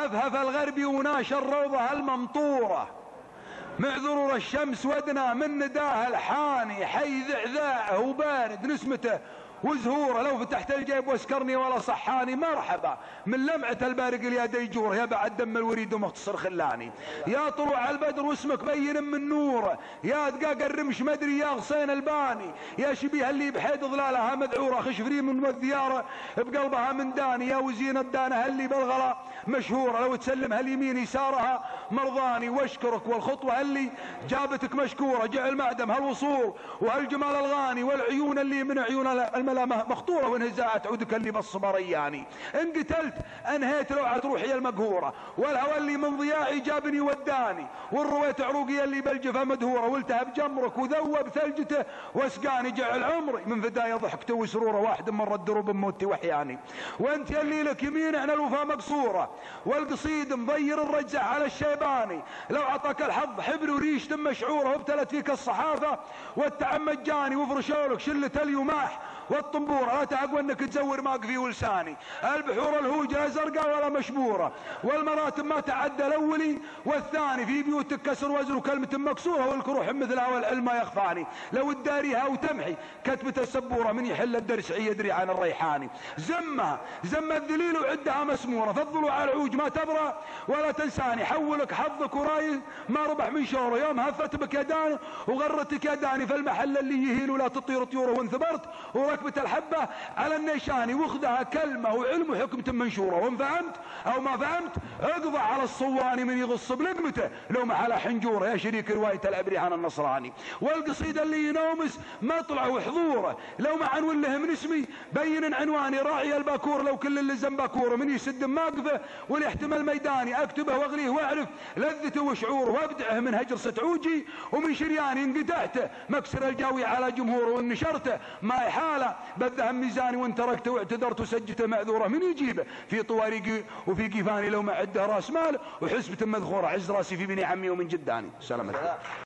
أفهف الغربي وناشر الروضة الممطورة معذرور الشمس ودنا من نداه الحاني حي ذعذاعه وبارد نسمته وزهوره لو فتحت الجيب واسكرني ولا صحاني مرحبا من لمعة البارق اليد يجوره يا بعد دم الوريد ومختصر خلاني يا طلوع البدر واسمك بين من نوره يا دقاق الرمش مدري يا غصين الباني يا شبيه اللي بحيد ظلالها مذعوره خشفري من الذياره بقلبها من داني يا وزين الدانه اللي بالغلا مشهوره لو تسلمها اليمين يسارها مرضاني واشكرك والخطوه اللي جابتك مشكوره جعل معدم هالوصول وهالجمال الغاني والعيون اللي من عيون الملامه مخطوره وانهزاعت عودك اللي بالصبر رياني ان قتلت انهيت روعه روحي المقهوره والهوى اللي من ضياعي جابني وداني والرويت عروقي اللي بالجفا مدهوره والتهب جمرك وذوب ثلجته واسقاني جعل عمري من فدايا ضحكته وسروره واحد مر الدروب بموتي وحياني وانت اللي لك يمين احنا الوفا مقصوره والقصيد مضير الرجع على الشيباني لو عطاك الحظ حبر وريش ثم شعوره وابتلت فيك الصحافه والتعم مجاني وفرشولك شله اليماح والطنبوره لا تعقوا انك تزور ماقفي ولساني البحور الهوجه زرقاء ولا مشبوره والمراتب ما تعدى الاولي والثاني في بيوتك كسر وزن وكلمه مكسوره والكروح مثلها والعلم ما يخفاني لو تداريها وتمحي كتبه السبوره من يحل الدرس يدري عن الريحاني زمها زم الذليل وعدها مسموره فالضلوع على العوج ما تبرى ولا تنساني حولك حظك وراي ما ربح من شوره يوم هفت بك يداني وغرتك يداني فالمحل اللي يهيل ولا تطير طيوره وانثبرت وركبة الحبة على النيشاني واخذها كلمة وعلم وحكمة منشورة وان فهمت او ما فهمت اقضى على الصواني من يغص بلقمته لو ما على حنجوره يا شريك رواية الابرهان النصراني والقصيدة اللي ينومس مطلع وحضوره لو ما عنون له من اسمي بين عنواني راعي الباكور لو كل اللي زنباكوره من يسد ماقفه واليحتمل ميداني اكتبه واغليه واعرف لذته وشعوره وابدعه من هجر ستعوجي ومن شرياني انقدحته مكسر الجاوي على جمهوره وانشرته ما حاله بذه ميزاني وان تركته واعتذرت وسجته معذوره من يجيبه في طواريقي وفي كيفاني لو ما عده راس مال وحسبة مذخوره عز راسي في بني عمي ومن جداني. سلام عليكم.